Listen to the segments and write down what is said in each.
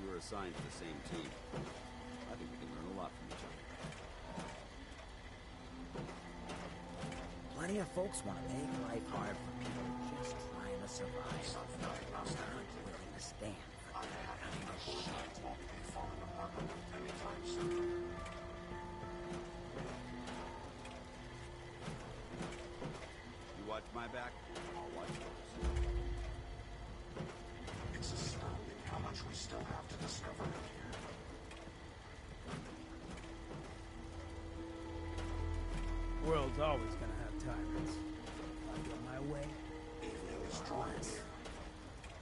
we were assigned to the same team. I think we can learn a lot from each other. Plenty of folks want to make life hard for people just trying to survive. Self-diagnosed aren't willing to stand for that kind of shit. Won't be falling apart anytime soon. You watch my back, I'll watch yours. It's astounding how much we still have to discover out here. World's always gonna have tyrants. If I get my way, Evening is drawing near.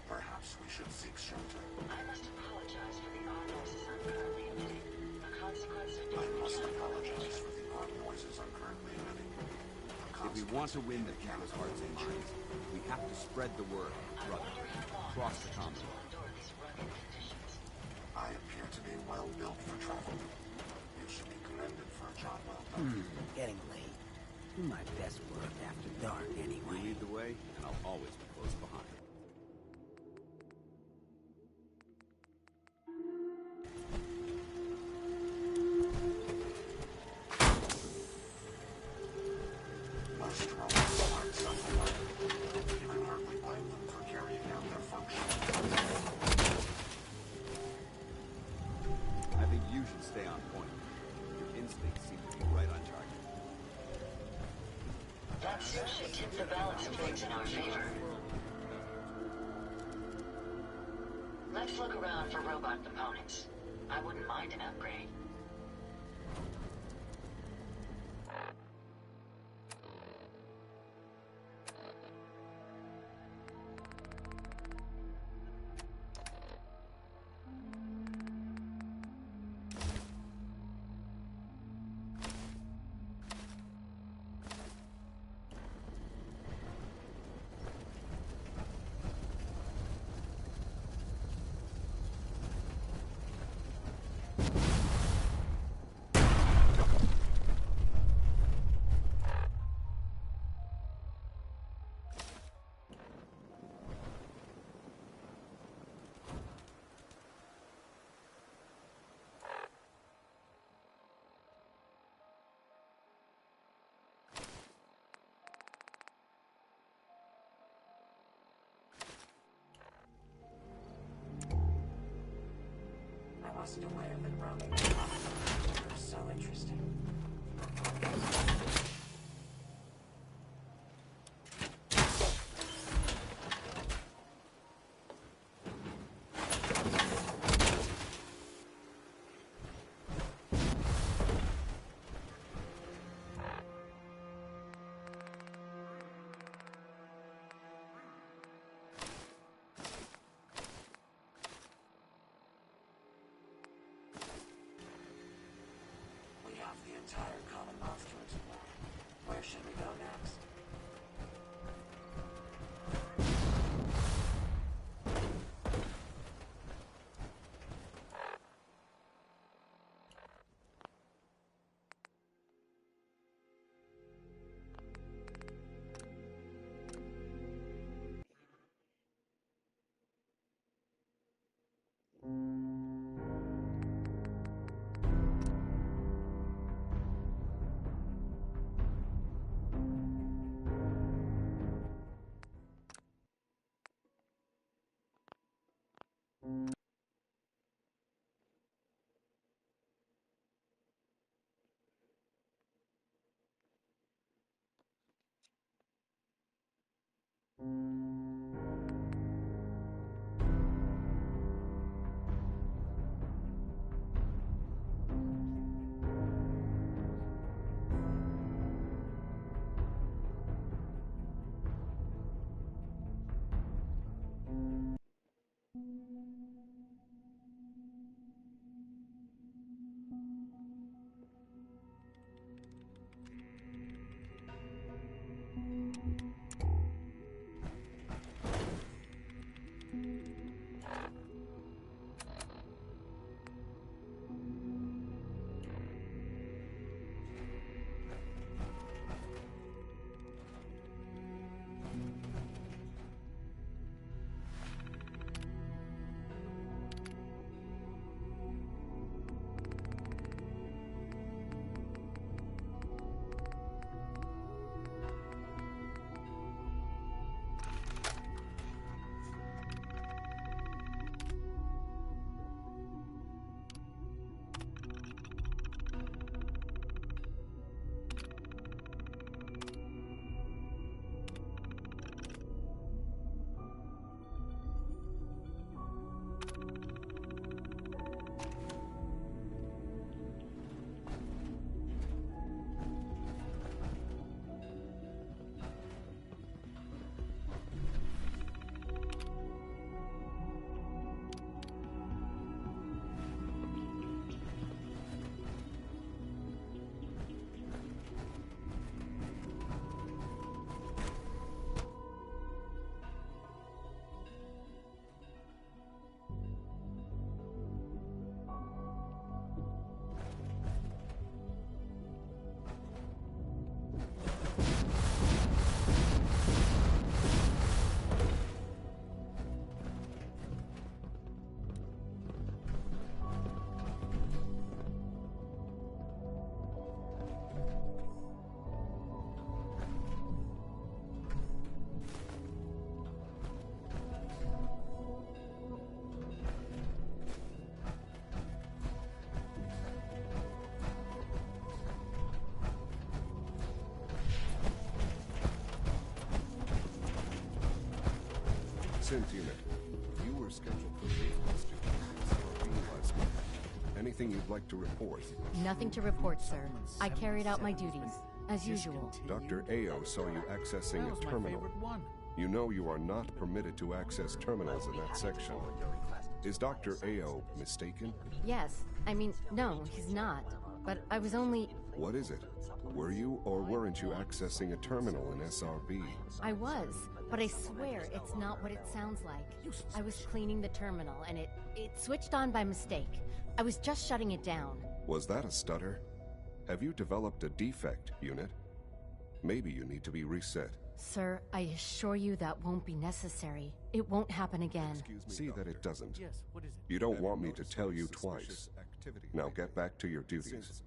Perhaps we should seek shelter. I must apologize for the odd noises I'm currently emitting. A consequence of I doing must chemical apologize reagents. for the odd noises I'm currently emitting. If we want to win the people's hearts and minds, we have to spread the word, I brother, wonder how long across my the systems Commonwealth. will endure these rugged conditions. I appear to be well built for travel. You should be commended for a job well done. Getting late. Do my best work after dark You anyway. lead the way, and I'll always be close behind. Most robots aren't self-aware. You can hardly blame them for carrying out their function. I think you should stay on point. Your instincts seem to be right on target. That suit should tip the balance of things in our favor. Let's look around for robot components. I wouldn't mind an upgrade. I wasn't aware that roaming was so interesting. We have the entire Commonwealth to explore. Where should we go next? Synth unit. You were scheduled for safe hostage last month. Anything you'd like to report? Nothing to report, sir. I carried out my duties, as usual. Dr. Ao saw you accessing a terminal. You know you are not permitted to access terminals in that section. Is Dr. Ao mistaken? Yes. I mean, no, he's not. But I was only... What is it? Were you or weren't you accessing a terminal in SRB? I was, but I swear it's not what it sounds like. I was cleaning the terminal, and it switched on by mistake. I was just shutting it down. Was that a stutter? Have you developed a defect, unit? Maybe you need to be reset. Sir, I assure you that won't be necessary. It won't happen again. Excuse me, see that it doesn't. Yes, what is it? You don't want me to tell you twice. Now get back to your duties.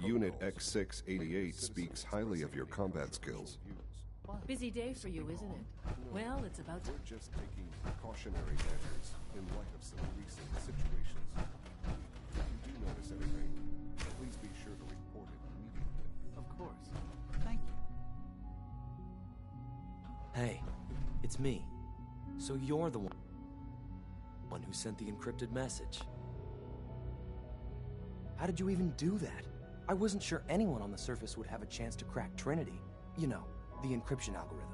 Unit X688 speaks highly of your combat skills. Busy day for you, isn't it? Well, it's about to... We're just taking precautionary measures in light of some recent situations. If you do notice anything, please be sure to report it immediately. Of course. Thank you. Hey, it's me. So you're the one who sent the encrypted message. How did you even do that? I wasn't sure anyone on the surface would have a chance to crack Trinity. You know, the encryption algorithm.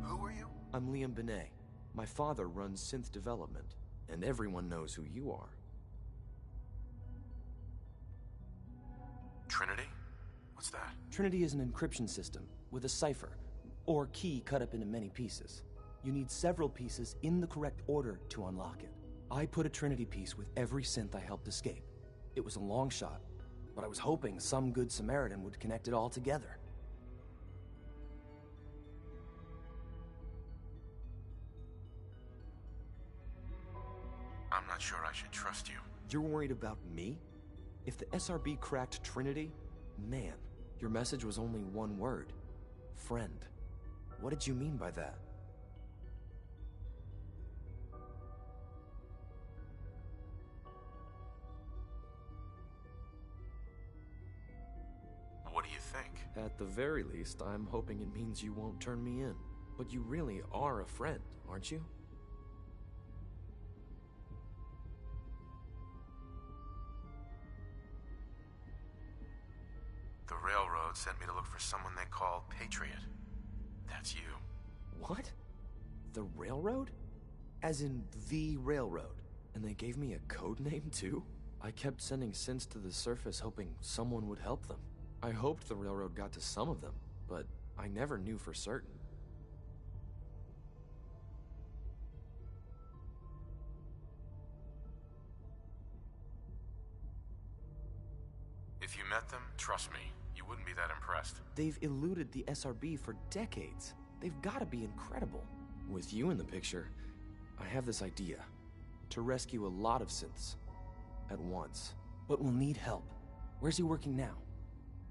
Who are you? I'm Liam Benet. My father runs synth development, and everyone knows who you are. Trinity? What's that? Trinity is an encryption system with a cipher, or key cut up into many pieces. You need several pieces in the correct order to unlock it. I put a Trinity piece with every synth I helped escape. It was a long shot, but I was hoping some good Samaritan would connect it all together. I'm not sure I should trust you. You're worried about me? If the SRB cracked Trinity, man, your message was only one word. Friend. What did you mean by that? What do you think? At the very least, I'm hoping it means you won't turn me in. But you really are a friend, aren't you? The railroad sent me to look for someone they call Patriot. That's you. What? The railroad? As in the railroad? And they gave me a code name too? I kept sending synths to the surface hoping someone would help them. I hoped the railroad got to some of them, but I never knew for certain. If you met them, trust me, you wouldn't be that impressed. They've eluded the SRB for decades. They've got to be incredible. With you in the picture, I have this idea. To rescue a lot of synths. At once. But we'll need help. Where's he working now?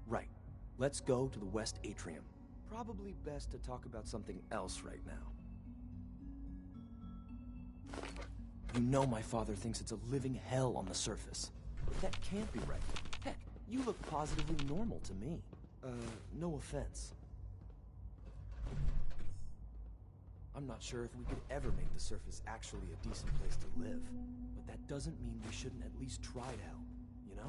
Right. Let's go to the West Atrium. Probably best to talk about something else right now. You know my father thinks it's a living hell on the surface. But that can't be right. Heck, you look positively normal to me. No offense. I'm not sure if we could ever make the surface actually a decent place to live. But that doesn't mean we shouldn't at least try to help, you know?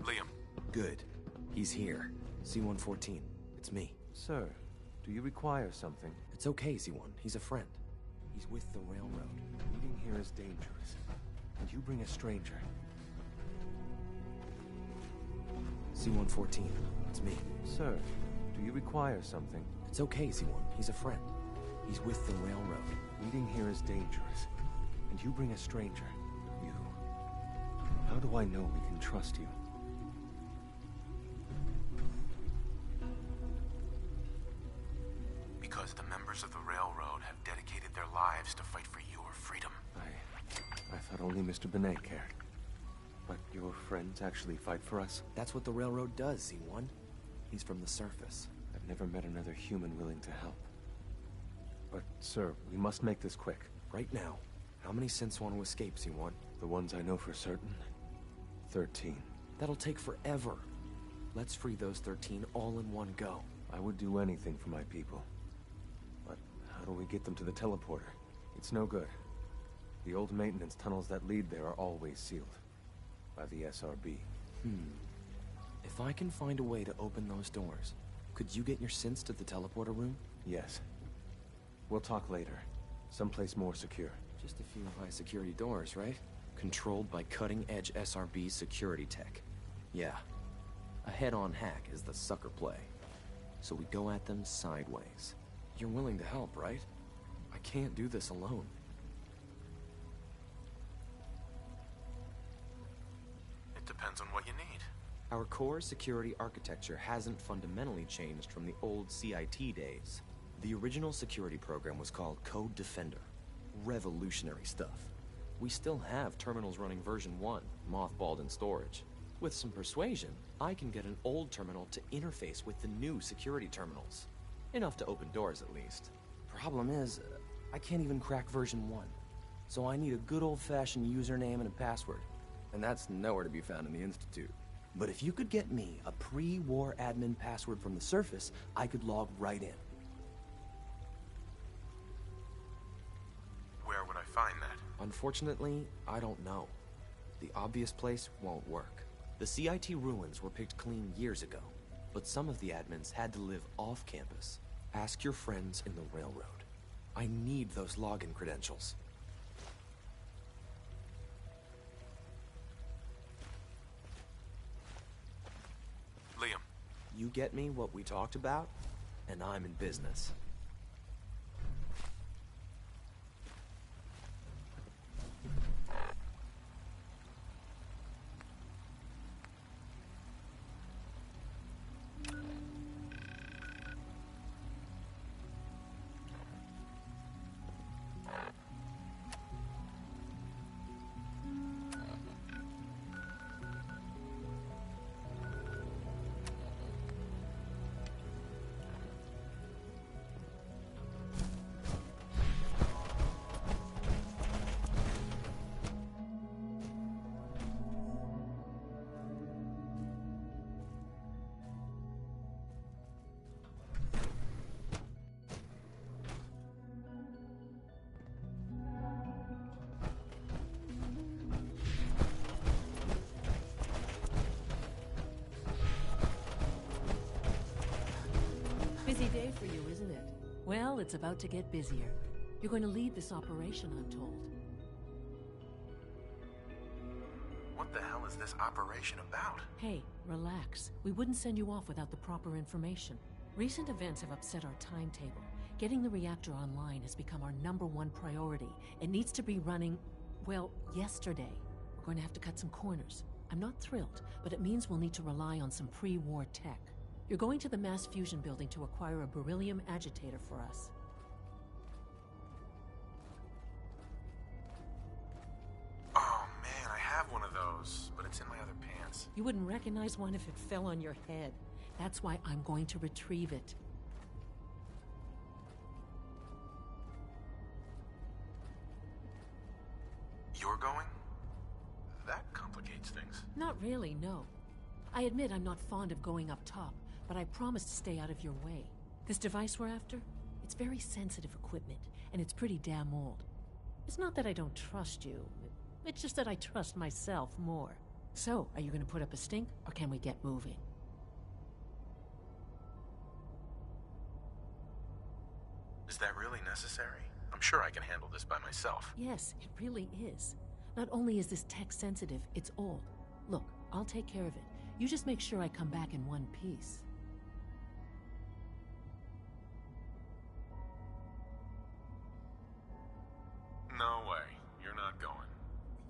Liam. Good. He's here. C-114. It's me. Sir, do you require something? It's okay, Z-1. He's a friend. He's with the railroad. Meeting here is dangerous. And you bring a stranger. C-114. It's me. Sir, do you require something? It's okay, Z-1. He's a friend. He's with the railroad. Meeting here is dangerous. And you bring a stranger. You... How do I know we can trust you? Because the members of the railroad have dedicated their lives to fight for your freedom. I thought only Mr. Benet cared. But your friends actually fight for us? That's what the railroad does, Z1. He's from the surface. I've Never met another human willing to help. But, sir, we must make this quick. Right now. How many synths want to escape, C1? The ones I know for certain? 13. That'll take forever. Let's free those 13 all in one go. I would do anything for my people. But how do we get them to the teleporter? It's no good. The old maintenance tunnels that lead there are always sealed. By the SRB. If I can find a way to open those doors, could you get your synths to the teleporter room? Yes. We'll talk later. Someplace more secure. Just a few high-security doors, right? Controlled by cutting-edge SRB security tech. Yeah. A head-on hack is the sucker play. So we go at them sideways. You're willing to help, right? I can't do this alone. It depends on what you need. Our core security architecture hasn't fundamentally changed from the old CIT days. The original security program was called Code Defender. Revolutionary stuff. We still have terminals running version 1, mothballed in storage. With some persuasion, I can get an old terminal to interface with the new security terminals. Enough to open doors, at least. Problem is, I can't even crack version 1. So I need a good old-fashioned username and a password. And that's nowhere to be found in the Institute. But if you could get me a pre-war admin password from the surface, I could log right in. Where would I find that? Unfortunately, I don't know. The obvious place won't work. The CIT ruins were picked clean years ago, but some of the admins had to live off campus. Ask your friends in the railroad. I need those login credentials. Liam. You get me what we talked about, and I'm in business. Busy day for you, isn't it? Well, it's about to get busier. You're going to lead this operation, I'm told. What the hell is this operation about? Hey, relax. We wouldn't send you off without the proper information. Recent events have upset our timetable. Getting the reactor online has become our #1 priority. It needs to be running, well, yesterday. We're going to have to cut some corners. I'm not thrilled, but it means we'll need to rely on some pre-war tech. You're going to the mass fusion building to acquire a beryllium agitator for us. Oh man, I have one of those, but it's in my other pants. You wouldn't recognize one if it fell on your head. That's why I'm going to retrieve it. You're going? That complicates things. Not really, no. I admit I'm not fond of going up top, but I promise to stay out of your way. This device we're after, it's very sensitive equipment, and it's pretty damn old. It's not that I don't trust you, it's just that I trust myself more. So, are you going to put up a stink, or can we get moving? Is that really necessary? I'm sure I can handle this by myself. Yes, it really is. Not only is this tech sensitive, it's old. Look, I'll take care of it. You just make sure I come back in one piece. No way. You're not going.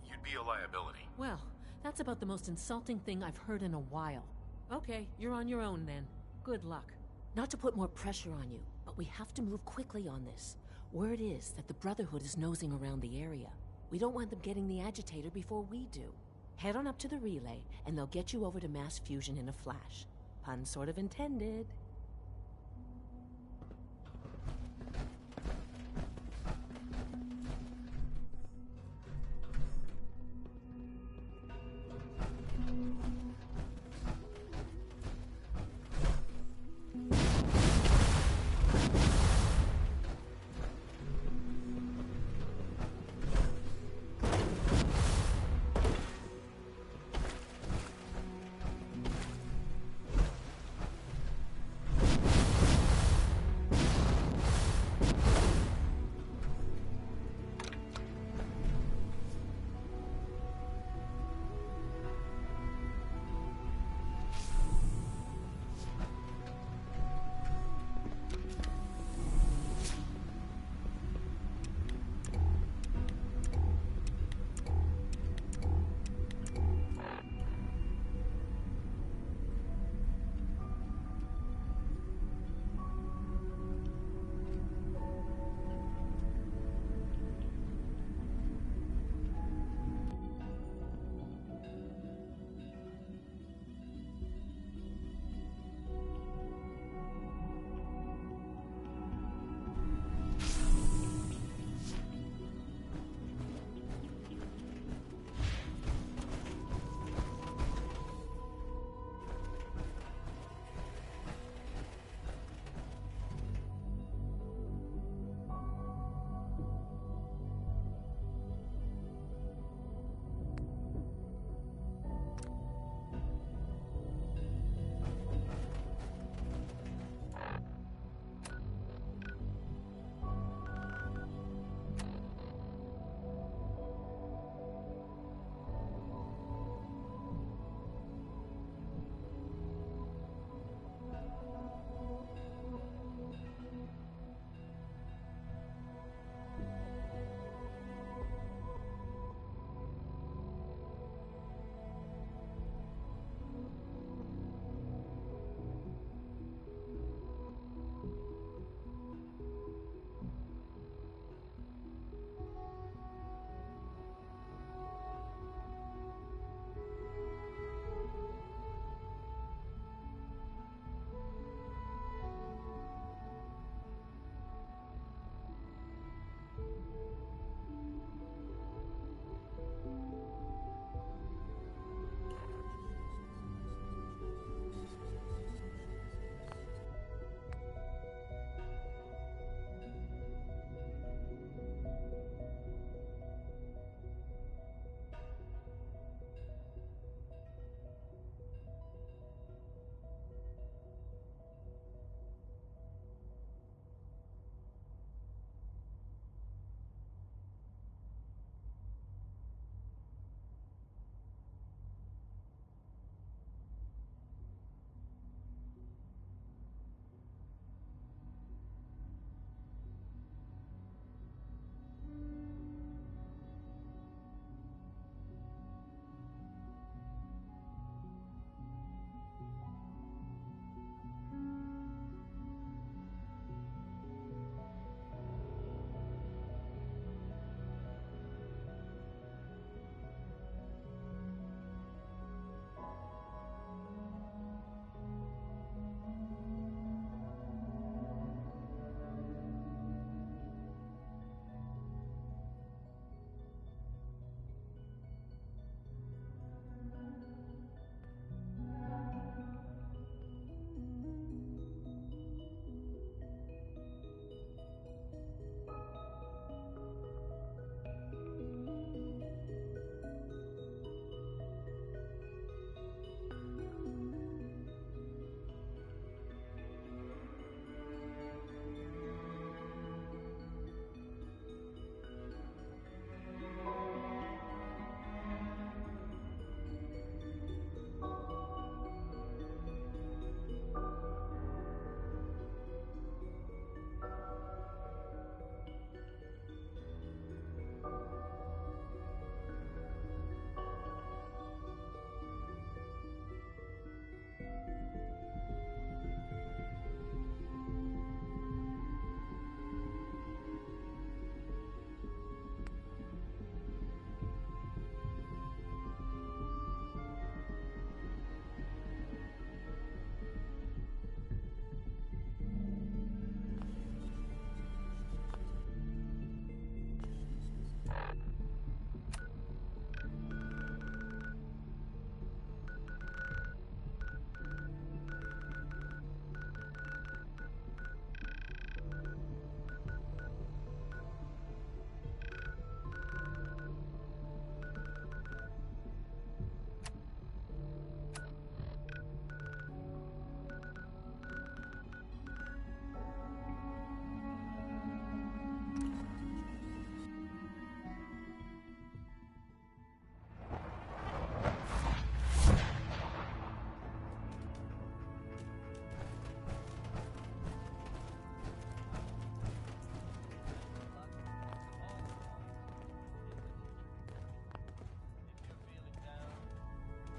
You'd be a liability. Well, that's about the most insulting thing I've heard in a while. Okay, you're on your own then. Good luck. Not to put more pressure on you, but we have to move quickly on this. Word is that the Brotherhood is nosing around the area. We don't want them getting the agitator before we do. Head on up to the relay, and they'll get you over to mass fusion in a flash. Pun sort of intended.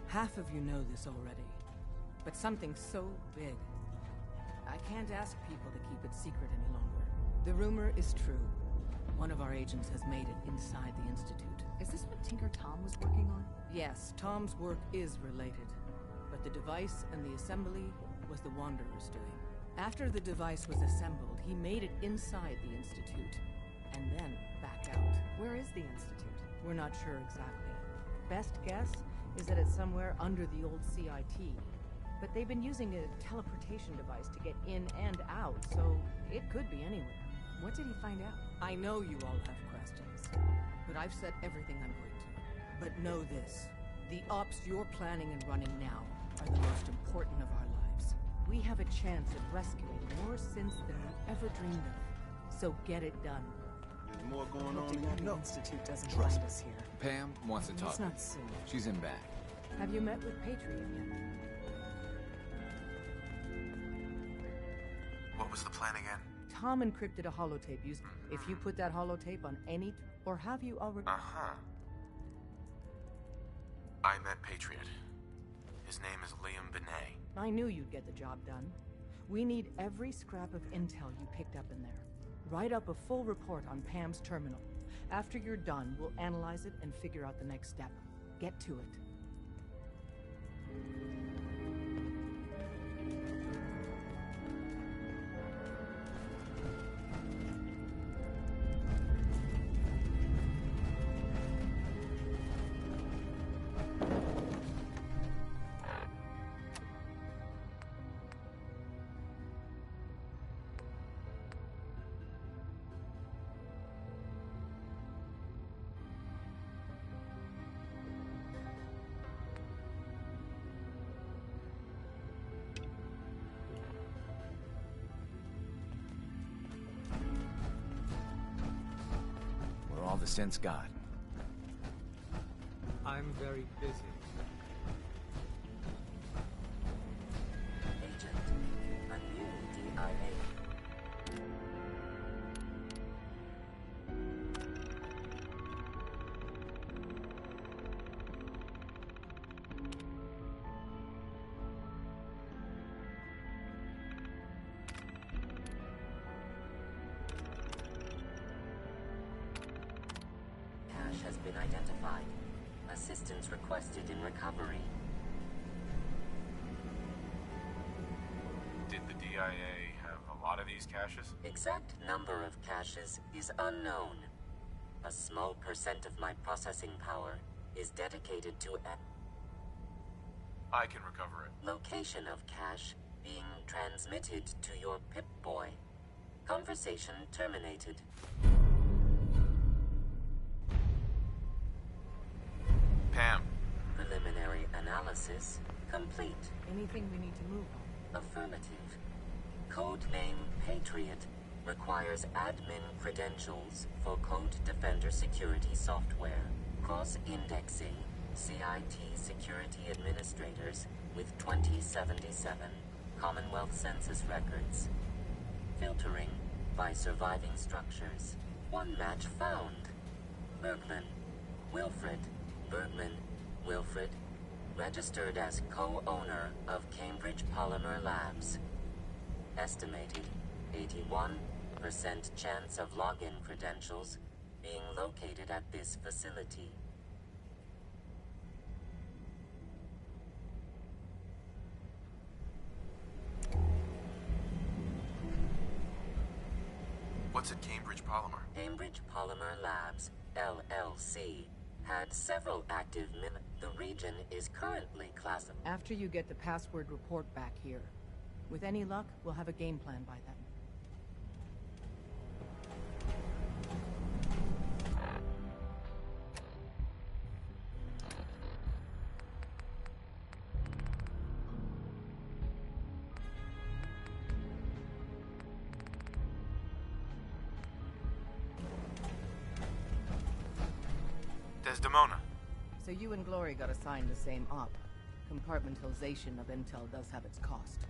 Half of you know this already, but something so big, I can't ask people to keep it secret any longer. The rumor is true. One of our agents has made it inside the Institute. Is this what Tinker Tom was working on? Yes, Tom's work is related, but the device and the assembly was the Wanderer's doing. After the device was assembled, he made it inside the Institute, and then back out. Where is the Institute? We're not sure exactly. Best guess is that it's somewhere under the old CIT. But they've been using a teleportation device to get in and out, so it could be anywhere. What did he find out? I know you all have questions, but I've said everything I'm going to. But know this, the ops you're planning and running now are the most important of our lives. We have a chance at rescuing more synths than we ever dreamed of. So get it done. There's more going on Hoping than that you the know. Institute doesn't find us here. Pam wants to talk. It's not soon. She's in back. Have you met with Patriot yet? What was the plan again? Tom encrypted a holotape using... If you put that holotape on any... Or have you already... Uh-huh. I met Patriot. His name is Liam Benet. I knew you'd get the job done. We need every scrap of intel you picked up in there. Write up a full report on Pam's terminal. After you're done, we'll analyze it and figure out the next step. Get to it. All the sense got. I'm very busy. Agent, a new DIA. Has been identified. Assistance requested in recovery. Did the DIA have a lot of these caches? Exact number of caches is unknown. A small percent of my processing power is dedicated to I can recover it. location of cache being transmitted to your Pip-Boy. Conversation terminated. Pam. Preliminary analysis complete. Anything we need to move on? Affirmative. Codename Patriot requires admin credentials for Code Defender security software. Cross-indexing CIT security administrators with 2077 Commonwealth Census records. Filtering by surviving structures. One match found. Bergman. Wilfred. Bergman, Wilfred, registered as co-owner of Cambridge Polymer Labs. Estimated 81% chance of login credentials being located at this facility. What's at Cambridge Polymer? Cambridge Polymer Labs, LLC. C had several active The region is currently classified. After you get the password report back here. With any luck, we'll have a game plan by then. Desdemona. So you and Glory got assigned the same op. Compartmentalization of intel does have its cost.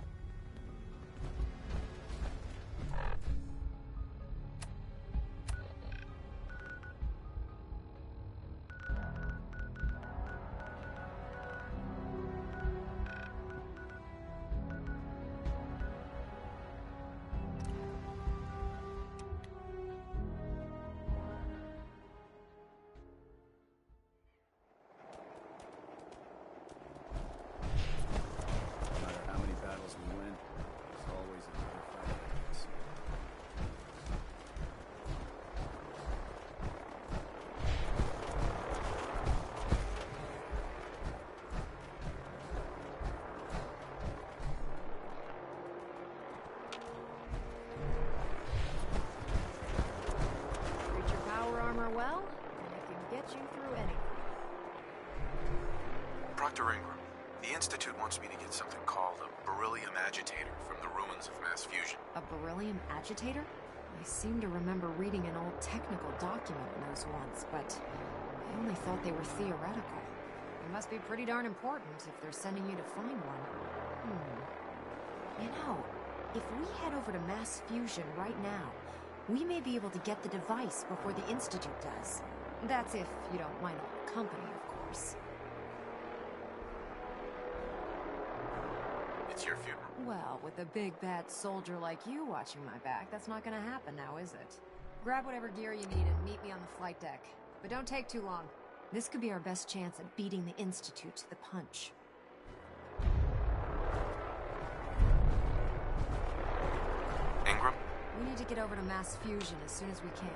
No matter how many battles we win, there's always another fight ahead of us. Treat your power armor well, and it can get you through anything. Proctor Ingram. The Institute wants me to get something called a beryllium agitator from the ruins of mass fusion. A beryllium agitator? I seem to remember reading an old technical document on those once, but I only thought they were theoretical. They must be pretty darn important if they're sending you to find one. You know, if we head over to mass fusion right now, we may be able to get the device before the Institute does. That's if you don't mind our company, of course. It's your funeral. Well, with a big bad soldier like you watching my back, that's not gonna happen now, is it? Grab whatever gear you need and meet me on the flight deck. But don't take too long. This could be our best chance at beating the Institute to the punch. Ingram? We need to get over to mass fusion as soon as we can.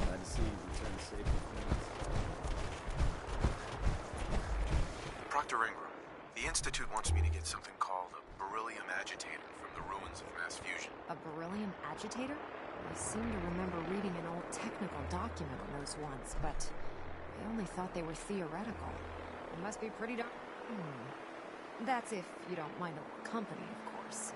Glad to see you return safe with friends. Proctor Ingram. The Institute wants me to get something called a beryllium agitator from the ruins of mass fusion. A beryllium agitator? I seem to remember reading an old technical document on those once, but I only thought they were theoretical. They must be pretty darn... That's if you don't mind our company, of course.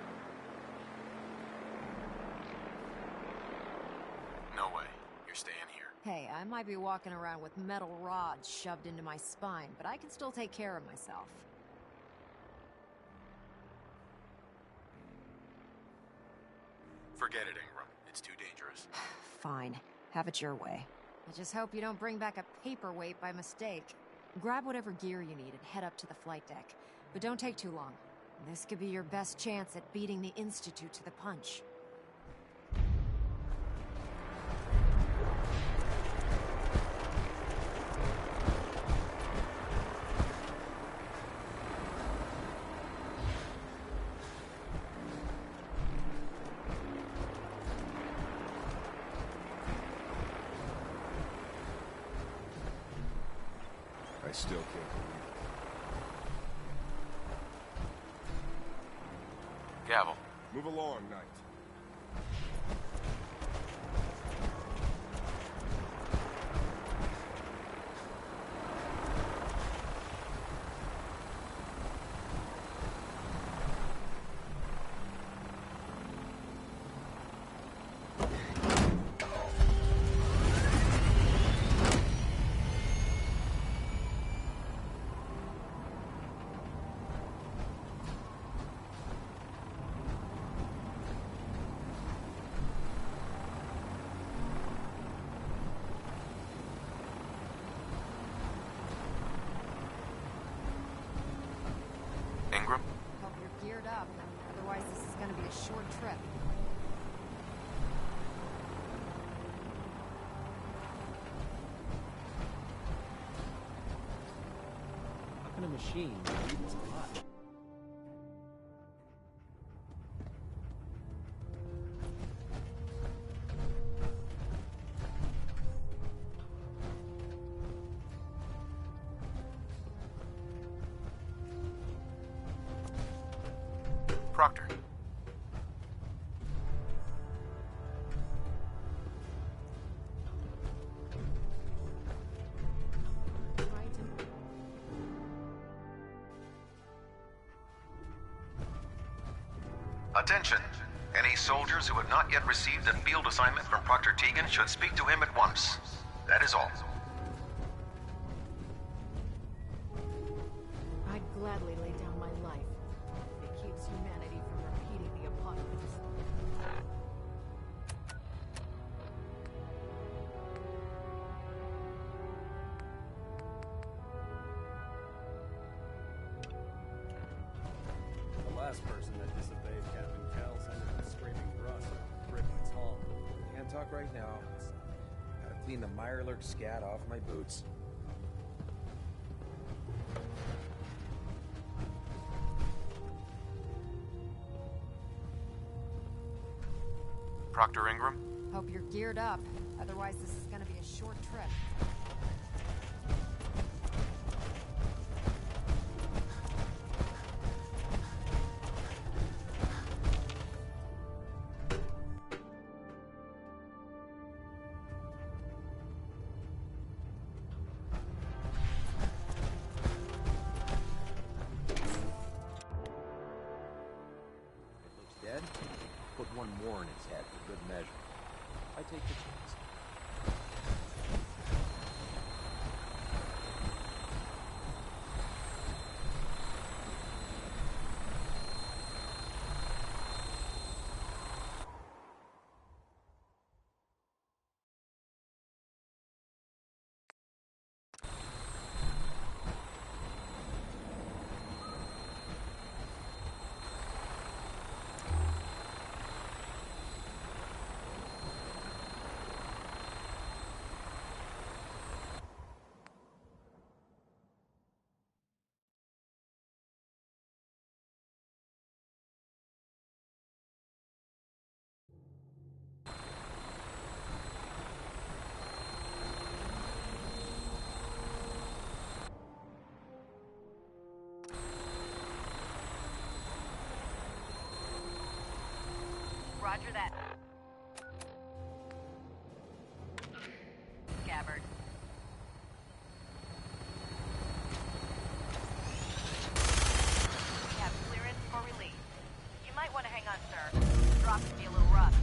No way. You're staying here. Hey, I might be walking around with metal rods shoved into my spine, but I can still take care of myself. Forget it, Ingram. It's too dangerous. Fine. Have it your way. I just hope you don't bring back a paperweight by mistake. Grab whatever gear you need and head up to the flight deck. But don't take too long. This could be your best chance at beating the Institute to the punch. I still can't believe it. Gavel. Move along, Knight. Ingram? Hope you're geared up. Otherwise, this is gonna be a short trip. How can a machine do this a lot? Proctor. Attention! Any soldiers who have not yet received a field assignment from Proctor Tegan should speak to him at once. That is all. I'd gladly lay down my life if it keeps humanity from repeating the apocalypse. The last person that disobeyed Captain Kells ended up scraping rust off Britain's hull. Can't talk right now. Gotta clean the Mirelurk scat off my boots. Proctor Ingram? Hope you're geared up. Otherwise, this is gonna be a short trip. Looks dead. Put one more in its head for good measure. I take the chance. Roger that. Scabbard. We have clearance for release. You might want to hang on, sir. Drop can be a little rough.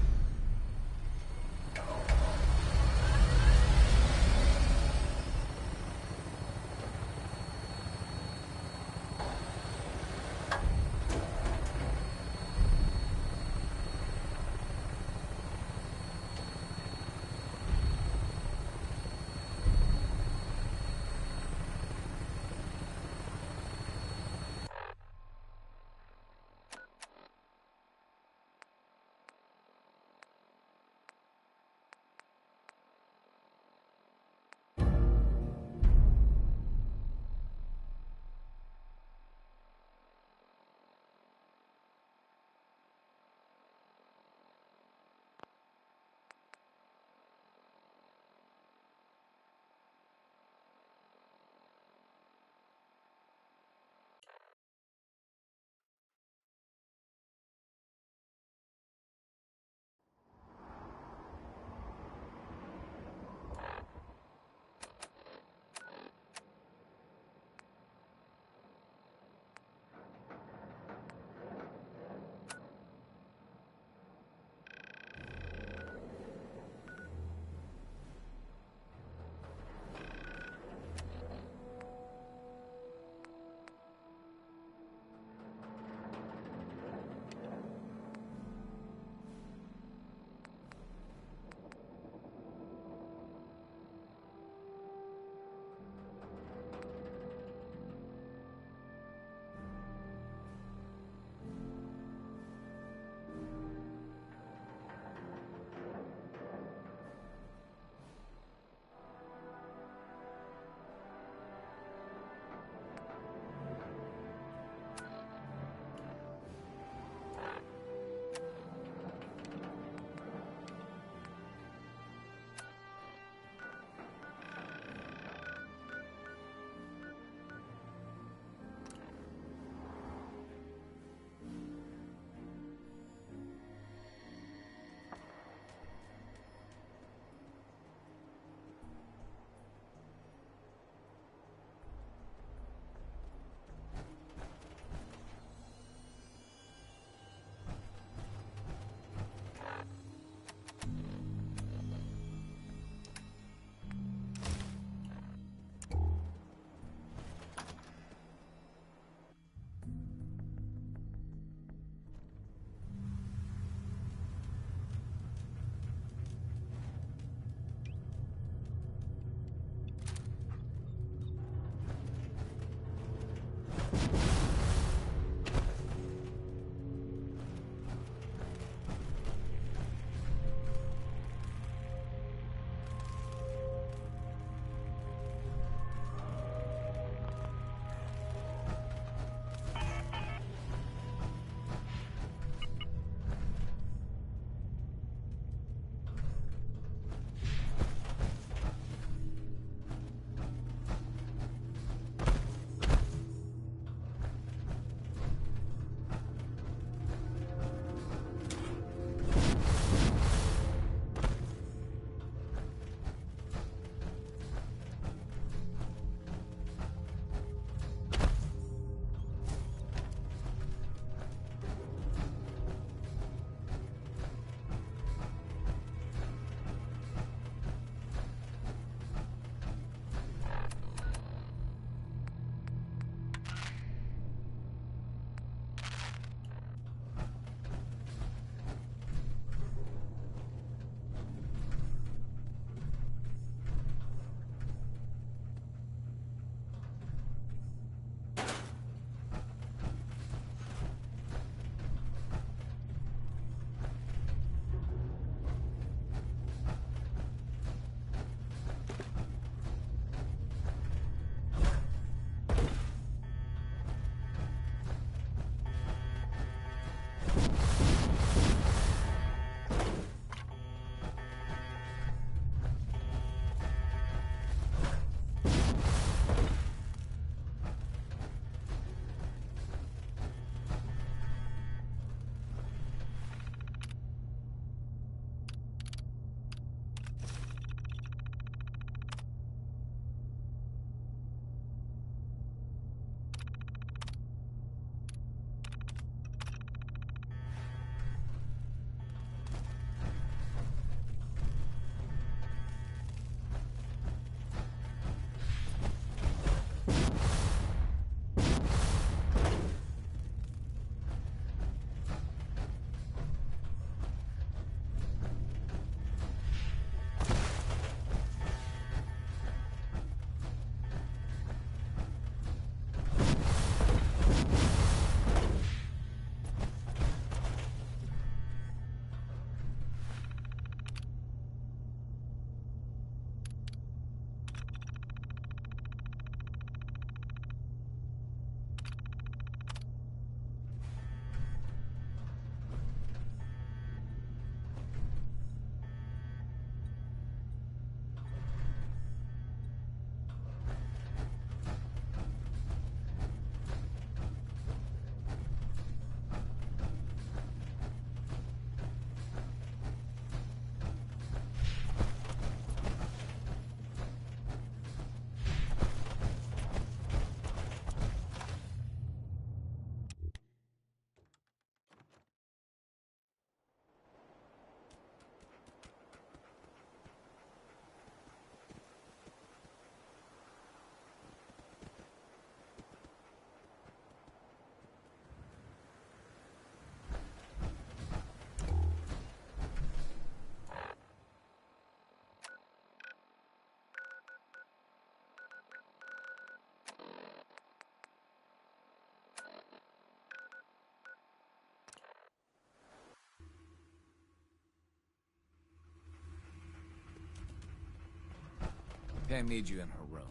Pam needs you in her room.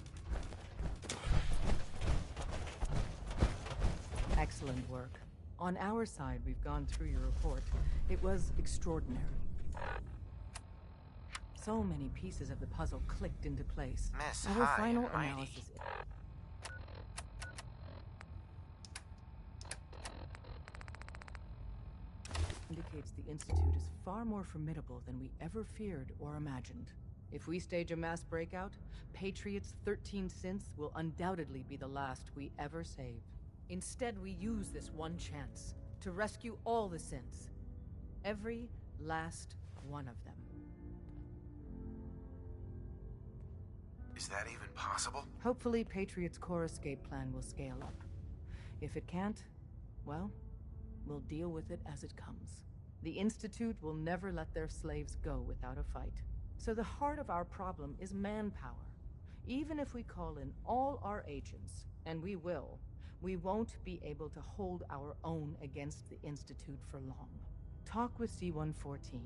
Excellent work. On our side, we've gone through your report. It was extraordinary. So many pieces of the puzzle clicked into place. Miss Our High final and Mighty. analysis indicates the Institute is far more formidable than we ever feared or imagined. If we stage a mass breakout, Patriot's 13 synths will undoubtedly be the last we ever save. Instead, we use this one chance to rescue all the synths. Every last one of them. Is that even possible? Hopefully, Patriot's core escape plan will scale up. If it can't, well, we'll deal with it as it comes. The Institute will never let their slaves go without a fight. So the heart of our problem is manpower. Even if we call in all our agents, and we will, we won't be able to hold our own against the Institute for long. Talk with C-114.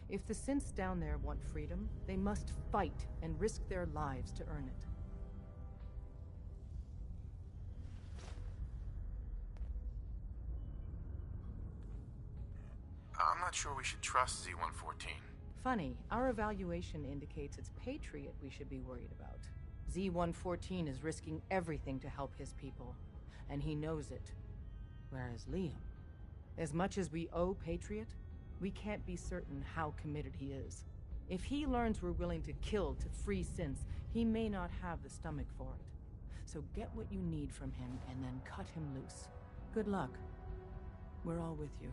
If the synths down there want freedom, they must fight and risk their lives to earn it. I'm not sure we should trust Z-114. Funny, our evaluation indicates it's Patriot we should be worried about. Z-114 is risking everything to help his people, and he knows it. Whereas Liam, as much as we owe Patriot, we can't be certain how committed he is. If he learns we're willing to kill to free synths, he may not have the stomach for it. So get what you need from him and then cut him loose. Good luck. We're all with you.